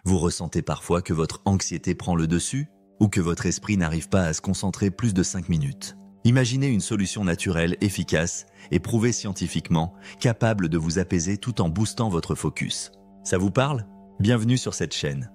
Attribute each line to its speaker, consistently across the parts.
Speaker 1: Vous ressentez parfois que votre anxiété prend le dessus ou que votre esprit n'arrive pas à se concentrer plus de 5 minutes. Imaginez une solution naturelle, efficace et prouvée scientifiquement, capable de vous apaiser tout en boostant votre focus. Ça vous parle? Bienvenue sur cette chaîne.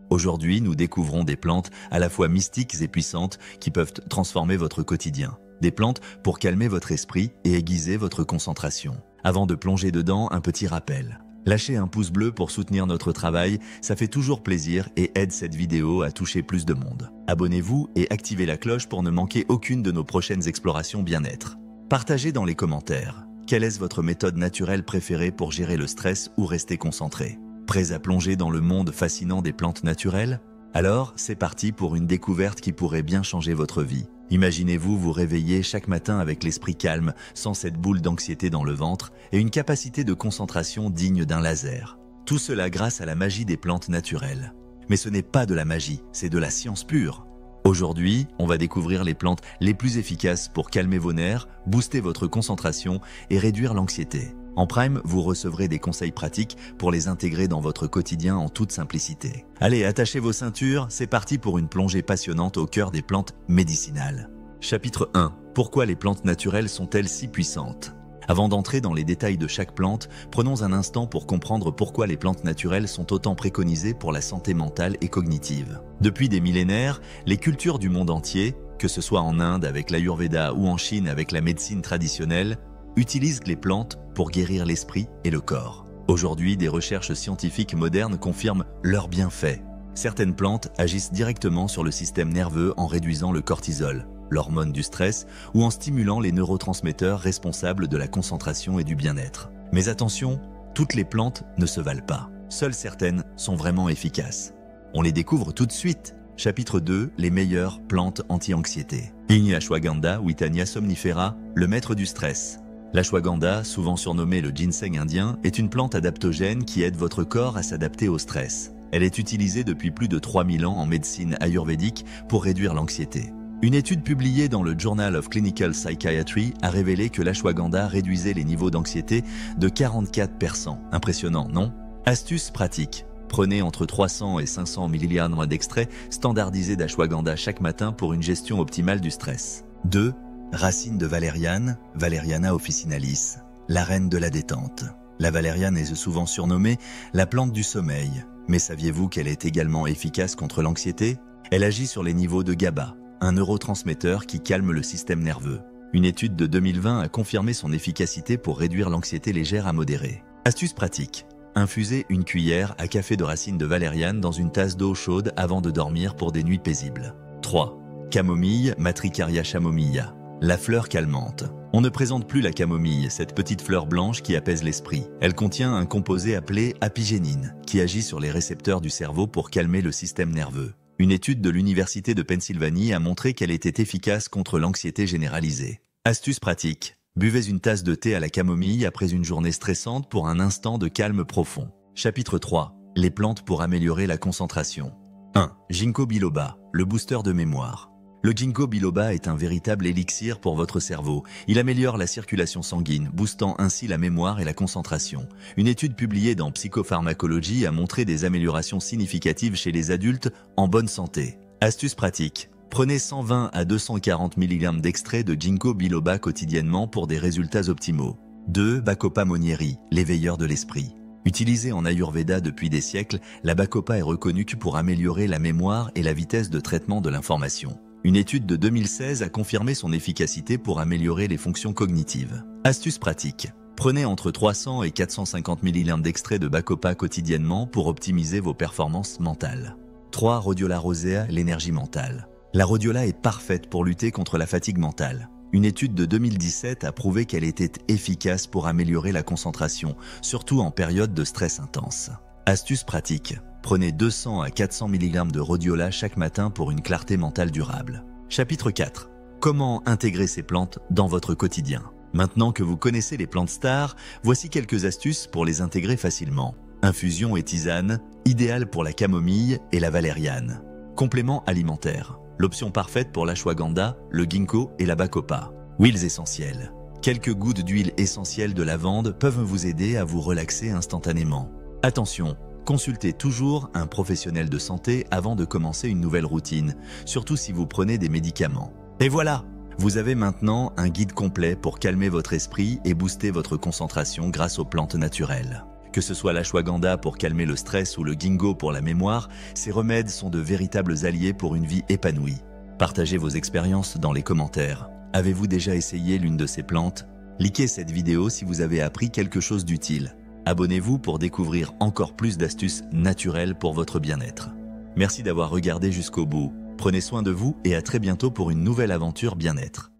Speaker 1: Aujourd'hui, nous découvrons des plantes à la fois mystiques et puissantes qui peuvent transformer votre quotidien. Des plantes pour calmer votre esprit et aiguiser votre concentration. Avant de plonger dedans, un petit rappel. Lâchez un pouce bleu pour soutenir notre travail, ça fait toujours plaisir et aide cette vidéo à toucher plus de monde. Abonnez-vous et activez la cloche pour ne manquer aucune de nos prochaines explorations bien-être. Partagez dans les commentaires. Quelle est votre méthode naturelle préférée pour gérer le stress ou rester concentré? Prêts à plonger dans le monde fascinant des plantes naturelles? Alors, c'est parti pour une découverte qui pourrait bien changer votre vie. Imaginez-vous vous réveiller chaque matin avec l'esprit calme, sans cette boule d'anxiété dans le ventre et une capacité de concentration digne d'un laser. Tout cela grâce à la magie des plantes naturelles. Mais ce n'est pas de la magie, c'est de la science pure. Aujourd'hui, on va découvrir les plantes les plus efficaces pour calmer vos nerfs, booster votre concentration et réduire l'anxiété. En Prime, vous recevrez des conseils pratiques pour les intégrer dans votre quotidien en toute simplicité. Allez, attachez vos ceintures, c'est parti pour une plongée passionnante au cœur des plantes médicinales. Chapitre 1. Pourquoi les plantes naturelles sont-elles si puissantes? Avant d'entrer dans les détails de chaque plante, prenons un instant pour comprendre pourquoi les plantes naturelles sont autant préconisées pour la santé mentale et cognitive. Depuis des millénaires, les cultures du monde entier, que ce soit en Inde avec l'Ayurveda ou en Chine avec la médecine traditionnelle, utilisent les plantes pour guérir l'esprit et le corps. Aujourd'hui, des recherches scientifiques modernes confirment leurs bienfaits. Certaines plantes agissent directement sur le système nerveux en réduisant le cortisol, l'hormone du stress, ou en stimulant les neurotransmetteurs responsables de la concentration et du bien-être. Mais attention, toutes les plantes ne se valent pas. Seules certaines sont vraiment efficaces. On les découvre tout de suite. Chapitre 2. Les meilleures plantes anti-anxiété. Ashwagandha, Withania somnifera, le maître du stress. L'ashwagandha, souvent surnommée le ginseng indien, est une plante adaptogène qui aide votre corps à s'adapter au stress. Elle est utilisée depuis plus de 3000 ans en médecine ayurvédique pour réduire l'anxiété. Une étude publiée dans le Journal of Clinical Psychiatry a révélé que l'ashwagandha réduisait les niveaux d'anxiété de 44%. Impressionnant, non? Astuce pratique. Prenez entre 300 et 500 mg d'extrait standardisé d'ashwagandha chaque matin pour une gestion optimale du stress. 2. Racine de valériane, Valeriana officinalis, la reine de la détente. La valériane est souvent surnommée la plante du sommeil, mais saviez-vous qu'elle est également efficace contre l'anxiété? Elle agit sur les niveaux de GABA, un neurotransmetteur qui calme le système nerveux. Une étude de 2020 a confirmé son efficacité pour réduire l'anxiété légère à modérée. Astuce pratique. Infusez une cuillère à café de racine de valériane dans une tasse d'eau chaude avant de dormir pour des nuits paisibles. 3. Camomille, Matricaria chamomilla. La fleur calmante. On ne présente plus la camomille, cette petite fleur blanche qui apaise l'esprit. Elle contient un composé appelé apigénine, qui agit sur les récepteurs du cerveau pour calmer le système nerveux. Une étude de l'Université de Pennsylvanie a montré qu'elle était efficace contre l'anxiété généralisée. Astuce pratique. Buvez une tasse de thé à la camomille après une journée stressante pour un instant de calme profond. Chapitre 3. Les plantes pour améliorer la concentration. 1. Ginkgo biloba, le booster de mémoire. Le ginkgo biloba est un véritable élixir pour votre cerveau. Il améliore la circulation sanguine, boostant ainsi la mémoire et la concentration. Une étude publiée dans Psychopharmacology a montré des améliorations significatives chez les adultes en bonne santé. Astuce pratique. Prenez 120 à 240 mg d'extrait de ginkgo biloba quotidiennement pour des résultats optimaux. 2. Bacopa monnieri, l'éveilleur de l'esprit. Utilisée en Ayurveda depuis des siècles, la bacopa est reconnue pour améliorer la mémoire et la vitesse de traitement de l'information. Une étude de 2016 a confirmé son efficacité pour améliorer les fonctions cognitives. Astuce pratique. Prenez entre 300 et 450 mg d'extrait de bacopa quotidiennement pour optimiser vos performances mentales. 3. Rhodiola rosea, l'énergie mentale. La rhodiola est parfaite pour lutter contre la fatigue mentale. Une étude de 2017 a prouvé qu'elle était efficace pour améliorer la concentration, surtout en période de stress intense. Astuce pratique. Prenez 200 à 400 mg de rhodiola chaque matin pour une clarté mentale durable. Chapitre 4. Comment intégrer ces plantes dans votre quotidien? Maintenant que vous connaissez les plantes stars, voici quelques astuces pour les intégrer facilement. Infusion et tisane, idéal pour la camomille et la valériane. Complément alimentaire. L'option parfaite pour l'ashwagandha, le ginkgo et la bacopa. Huiles essentielles. Quelques gouttes d'huile essentielle de lavande peuvent vous aider à vous relaxer instantanément. Attention, Consultez toujours un professionnel de santé avant de commencer une nouvelle routine, surtout si vous prenez des médicaments. Et voilà! Vous avez maintenant un guide complet pour calmer votre esprit et booster votre concentration grâce aux plantes naturelles. Que ce soit l'ashwagandha pour calmer le stress ou le ginkgo pour la mémoire, ces remèdes sont de véritables alliés pour une vie épanouie. Partagez vos expériences dans les commentaires. Avez-vous déjà essayé l'une de ces plantes? Likez cette vidéo si vous avez appris quelque chose d'utile. Abonnez-vous pour découvrir encore plus d'astuces naturelles pour votre bien-être. Merci d'avoir regardé jusqu'au bout. Prenez soin de vous et à très bientôt pour une nouvelle aventure bien-être.